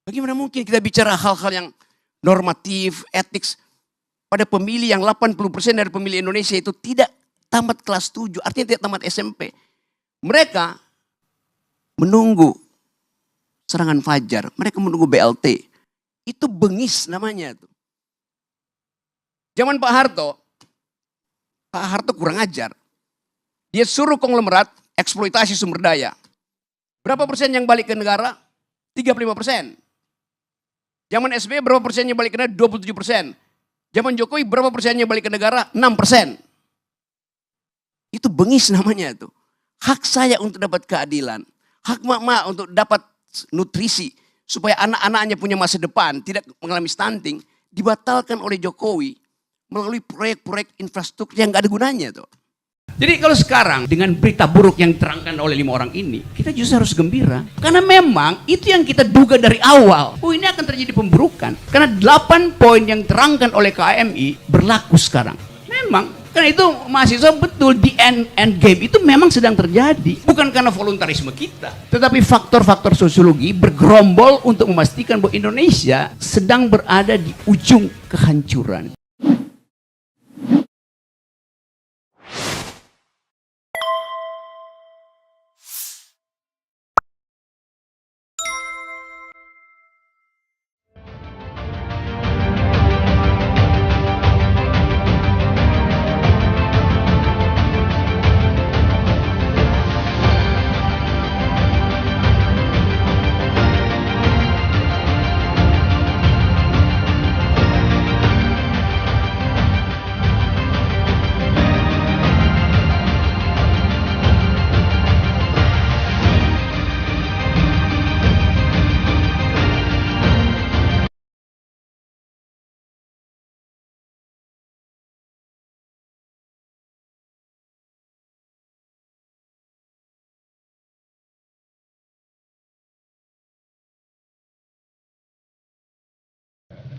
Bagaimana mungkin kita bicara hal-hal yang normatif, etik, pada pemilih yang 80% dari pemilih Indonesia itu tidak tamat kelas 7, artinya tidak tamat SMP. Mereka menunggu serangan fajar, mereka menunggu BLT. Itu bengis namanya tuh. Zaman Pak Harto kurang ajar. Dia suruh konglomerat eksploitasi sumber daya. Berapa persen yang balik ke negara? 35%. Zaman SBY berapa persennya balik ke negara? 27%. Zaman Jokowi berapa persennya balik ke negara? 6%. Itu bengis namanya tuh. Hak saya untuk dapat keadilan. Hak mak-mak untuk dapat nutrisi. Supaya anak-anaknya punya masa depan, tidak mengalami stunting. Dibatalkan oleh Jokowi melalui proyek-proyek infrastruktur yang gak ada gunanya tuh. Jadi kalau sekarang dengan berita buruk yang diterangkan oleh 5 orang ini, kita justru harus gembira. Karena memang itu yang kita duga dari awal. Oh, ini akan terjadi pemburukan. Karena 8 poin yang diterangkan oleh KMI berlaku sekarang. Memang, karena itu mahasiswa betul di end game itu memang sedang terjadi. Bukan karena voluntarisme kita. Tetapi faktor-faktor sosiologi bergerombol untuk memastikan bahwa Indonesia sedang berada di ujung kehancuran.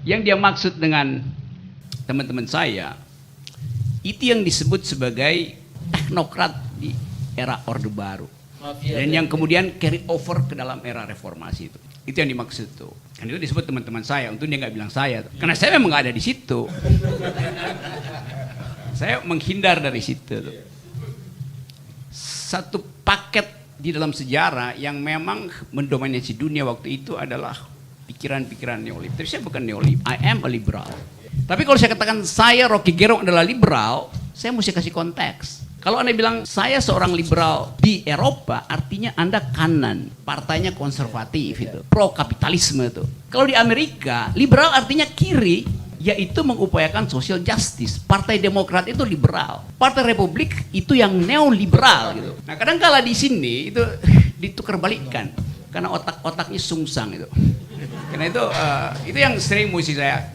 Yang dia maksud dengan teman-teman saya, itu yang disebut sebagai teknokrat di era Orde Baru. Dan yang kemudian carry over ke dalam era reformasi itu. Itu yang dimaksud tuh. Kan itu disebut teman-teman saya, untuk dia nggak bilang saya. Karena saya memang nggak ada di situ. Saya menghindar dari situ tuh. Satu paket di dalam sejarah yang memang mendominasi dunia waktu itu adalah pikiran-pikiran neoliberal. Tapi saya bukan neoliberal, I am a liberal. Tapi kalau saya katakan saya Rocky Gerung adalah liberal, saya mesti kasih konteks. Kalau Anda bilang saya seorang liberal di Eropa, artinya Anda kanan, partainya konservatif itu, pro kapitalisme itu. Kalau di Amerika, liberal artinya kiri, yaitu mengupayakan social justice. Partai Demokrat itu liberal, Partai Republik itu yang neoliberal gitu. Nah, kadang-kala di sini itu ditukar balikkan karena otak-otaknya sungsang itu. Karena itu yang sering mesti saya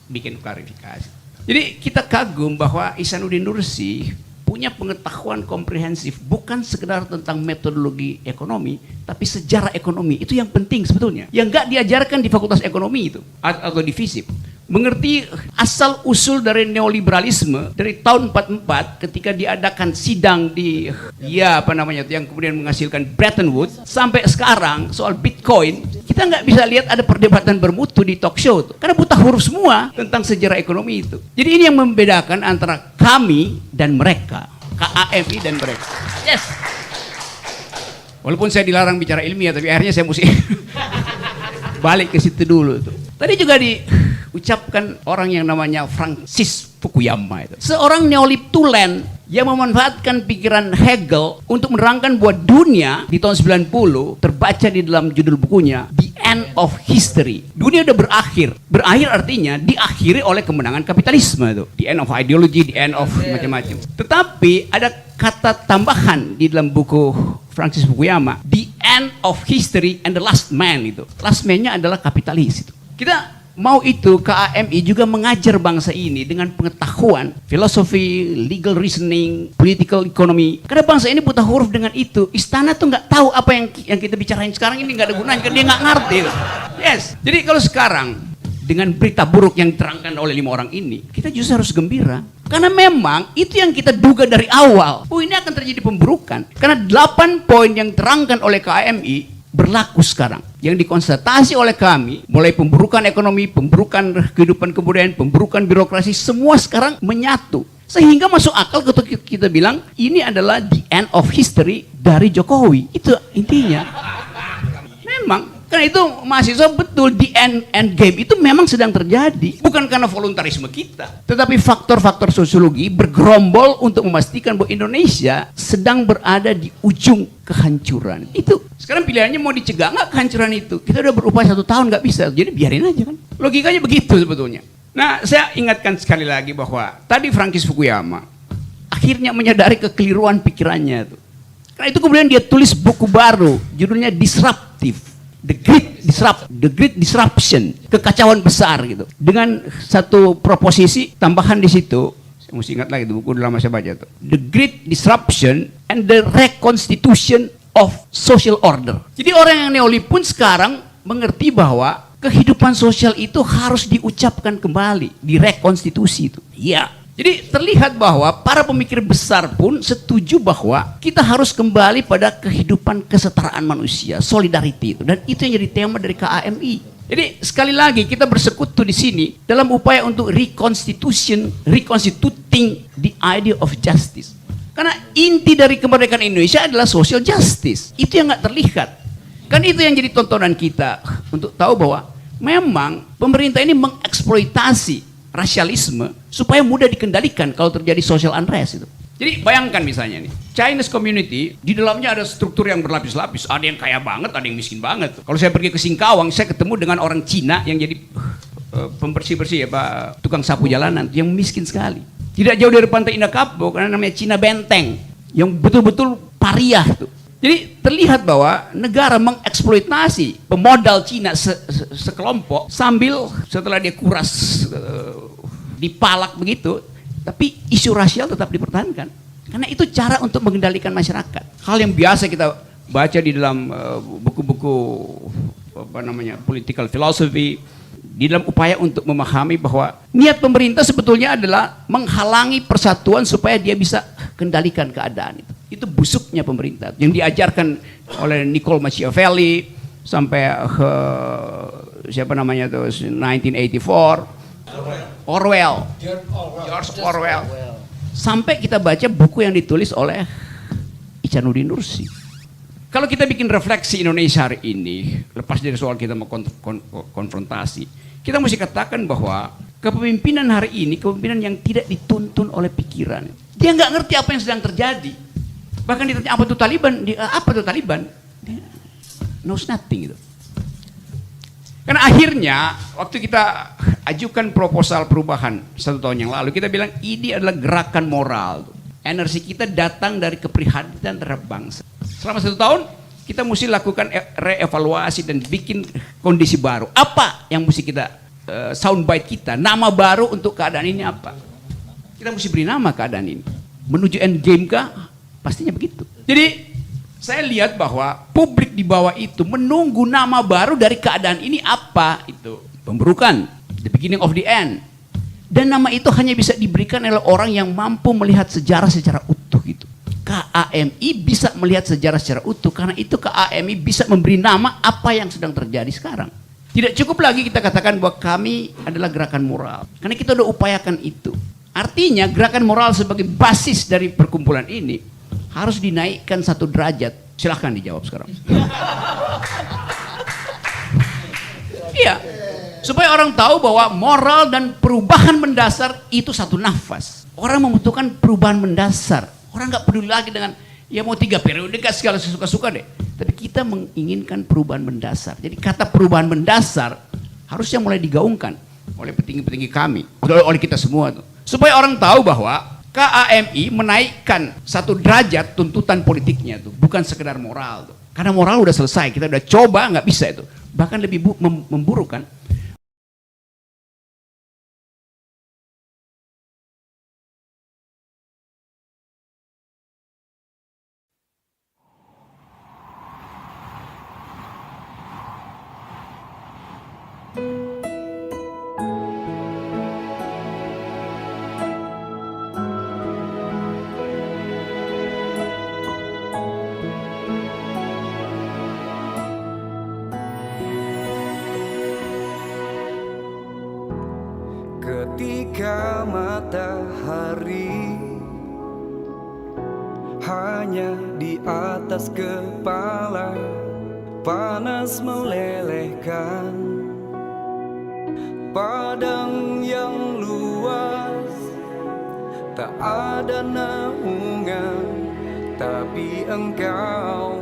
bikin klarifikasi. Jadi kita kagum bahwa Ihsanuddin Nursi punya pengetahuan komprehensif bukan sekedar tentang metodologi ekonomi, tapi sejarah ekonomi. Itu yang penting sebetulnya. Yang nggak diajarkan di Fakultas Ekonomi itu atau di FISIP. Mengerti asal usul dari neoliberalisme dari tahun 44 ketika diadakan sidang di yang kemudian menghasilkan Bretton Woods sampai sekarang soal Bitcoin, kita nggak bisa lihat ada perdebatan bermutu di talk show tuh. Karena buta huruf semua tentang sejarah ekonomi itu. Jadi ini yang membedakan antara kami dan mereka, KAMI dan mereka. Yes. Walaupun saya dilarang bicara ilmiah, tapi akhirnya saya mesti balik ke situ dulu tuh. Tadi juga diucapkan orang yang namanya Francis Fukuyama itu. Seorang neolibtulen yang memanfaatkan pikiran Hegel untuk menerangkan bahwa dunia di tahun 90 terbaca di dalam judul bukunya The End of History. Dunia udah berakhir. Berakhir artinya diakhiri oleh kemenangan kapitalisme itu. The end of ideology, the end of macam-macam. Tetapi ada kata tambahan di dalam buku Francis Fukuyama, The End of History and the Last Man itu. Last man-nya adalah kapitalis itu. Kita mau itu KAMI juga mengajar bangsa ini dengan pengetahuan filosofi, legal reasoning, political economy. Karena bangsa ini buta huruf dengan itu. Istana tuh nggak tahu apa yang kita bicarain sekarang ini, nggak ada gunanya karena dia nggak ngerti. Yes. Jadi kalau sekarang dengan berita buruk yang diterangkan oleh 5 orang ini, kita justru harus gembira. Karena memang itu yang kita duga dari awal. Oh, ini akan terjadi pemburukan. Karena 8 poin yang diterangkan oleh KAMI berlaku sekarang. Yang dikonstatasi oleh kami, mulai pemburukan ekonomi, pemburukan kehidupan kebudayaan, pemburukan birokrasi, semua sekarang menyatu. Sehingga masuk akal ketika kita bilang ini adalah the end of history dari Jokowi. Itu intinya. Memang, karena itu mahasiswa betul di end game itu memang sedang terjadi. Bukan karena voluntarisme kita, tetapi faktor-faktor sosiologi bergerombol untuk memastikan bahwa Indonesia sedang berada di ujung kehancuran. Itu sekarang pilihannya mau dicegah nggak kehancuran itu. Kita udah berupaya 1 tahun nggak bisa, jadi biarin aja kan. Logikanya begitu sebetulnya. Nah, saya ingatkan sekali lagi bahwa tadi Francis Fukuyama akhirnya menyadari kekeliruan pikirannya itu. Karena itu kemudian dia tulis buku baru, judulnya Disruptive, The Great Disruption, kekacauan besar gitu. Dengan satu proposisi tambahan di situ, saya mesti ingat lagi itu buku udah lama saya baca tuh. The Great Disruption and the Reconstitution of Social Order. Jadi orang yang neolib pun sekarang mengerti bahwa kehidupan sosial itu harus diucapkan kembali, direkonstitusi itu. Iya. Jadi terlihat bahwa para pemikir besar pun setuju bahwa kita harus kembali pada kehidupan kesetaraan manusia, solidarity itu. Dan itu yang jadi tema dari KAMI. Jadi sekali lagi kita bersekutu di sini dalam upaya untuk reconstituting the idea of justice. Karena inti dari kemerdekaan Indonesia adalah social justice. Itu yang nggak terlihat. Kan itu yang jadi tontonan kita untuk tahu bahwa memang pemerintah ini mengeksploitasi rasialisme supaya mudah dikendalikan kalau terjadi social unrest itu. Jadi bayangkan misalnya nih, Chinese community di dalamnya ada struktur yang berlapis-lapis. Ada yang kaya banget, ada yang miskin banget. Kalau saya pergi ke Singkawang, saya ketemu dengan orang Cina yang jadi pembersih-bersih tukang sapu jalanan yang miskin sekali. Tidak jauh dari Pantai Indah Kapuk, karena namanya Cina Benteng, yang betul-betul pariah tuh. Jadi terlihat bahwa negara mengeksploitasi pemodal Cina sekelompok sambil setelah dia kuras dipalak begitu, tapi isu rasial tetap dipertahankan. Karena itu cara untuk mengendalikan masyarakat. Hal yang biasa kita baca di dalam buku-buku political philosophy, di dalam upaya untuk memahami bahwa niat pemerintah sebetulnya adalah menghalangi persatuan supaya dia bisa kendalikan keadaan itu. Itu busuknya pemerintah yang diajarkan oleh Niccolo Machiavelli sampai ke siapa namanya tuh 1984, George Orwell. Sampai kita baca buku yang ditulis oleh Ihsanuddin Nursi. Kalau kita bikin refleksi Indonesia hari ini, lepas dari soal kita mau konfrontasi, kita mesti katakan bahwa kepemimpinan hari ini kepemimpinan yang tidak dituntun oleh pikiran. Dia nggak ngerti apa yang sedang terjadi. Bahkan ditanya apa itu Taliban, apa itu Taliban? Dia knows nothing gitu. Karena akhirnya waktu kita ajukan proposal perubahan 1 tahun yang lalu, kita bilang ini adalah gerakan moral. Energi kita datang dari keprihatinan terhadap bangsa. Selama 1 tahun kita mesti lakukan reevaluasi dan bikin kondisi baru. Apa yang mesti kita soundbite kita, nama baru untuk keadaan ini apa? Kita mesti beri nama keadaan ini. Menuju end game kah? Pastinya begitu. Jadi saya lihat bahwa publik di bawah itu menunggu nama baru dari keadaan ini apa itu. Pemburukan, the beginning of the end. Dan nama itu hanya bisa diberikan oleh orang yang mampu melihat sejarah secara utuh gitu. KAMI bisa melihat sejarah secara utuh karena itu KAMI bisa memberi nama apa yang sedang terjadi sekarang. Tidak cukup lagi kita katakan bahwa kami adalah gerakan moral. Karena kita sudah upayakan itu. Artinya gerakan moral sebagai basis dari perkumpulan ini harus dinaikkan 1 derajat. Silahkan dijawab sekarang. Iya. Supaya orang tahu bahwa moral dan perubahan mendasar itu satu nafas. Orang membutuhkan perubahan mendasar. Orang nggak peduli lagi dengan ya mau 3 periode gak segala sesuka-suka deh. Tapi kita menginginkan perubahan mendasar. Jadi kata perubahan mendasar harusnya mulai digaungkan oleh petinggi-petinggi kami, oleh kita semua tuh. Supaya orang tahu bahwa KAMI menaikkan 1 derajat tuntutan politiknya tuh, bukan sekedar moral tuh. Karena moral udah selesai, kita udah coba nggak bisa itu. Bahkan lebih memburuk kan. muka matahari, hanya di atas kepala panas melelehkan. Padang yang luas, tak ada naungan, tapi Engkau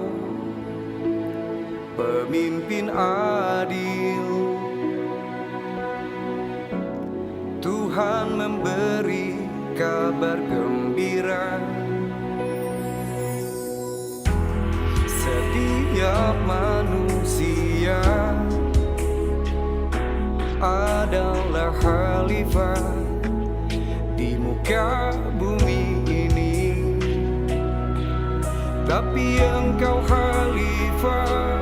pemimpin adil. Tuhan memberi kabar gembira. Setiap manusia adalah khalifah di muka bumi ini, tapi Engkau khalifah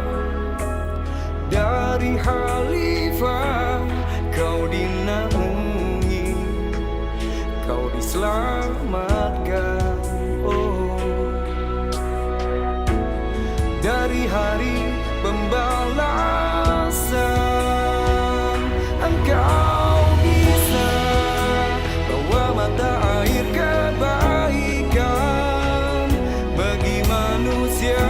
dari khalifah. Kau dinaungi, Kau diselamatkan. Oh, dari hari pembalasan Engkau bisa bawa mata air kebaikan bagi manusia.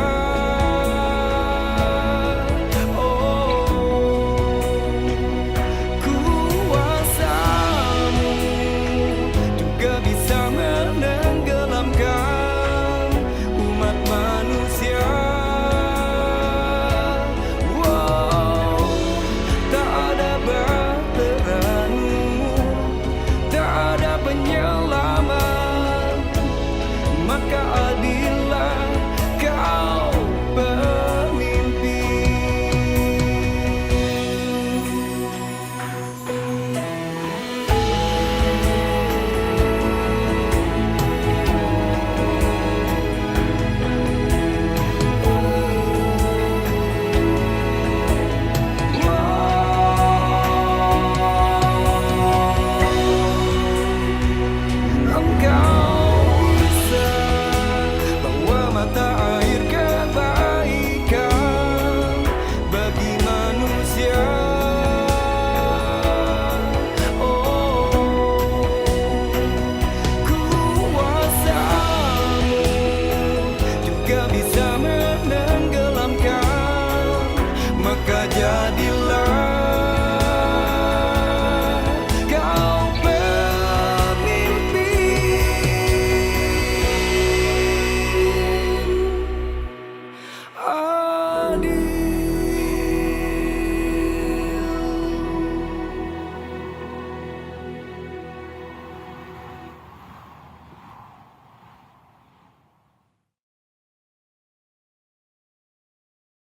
Kuasamu juga bisa menenggelamkan umat manusia. Maka adillah Kau pemimpin. Bisa menenggelamkan, maka jadi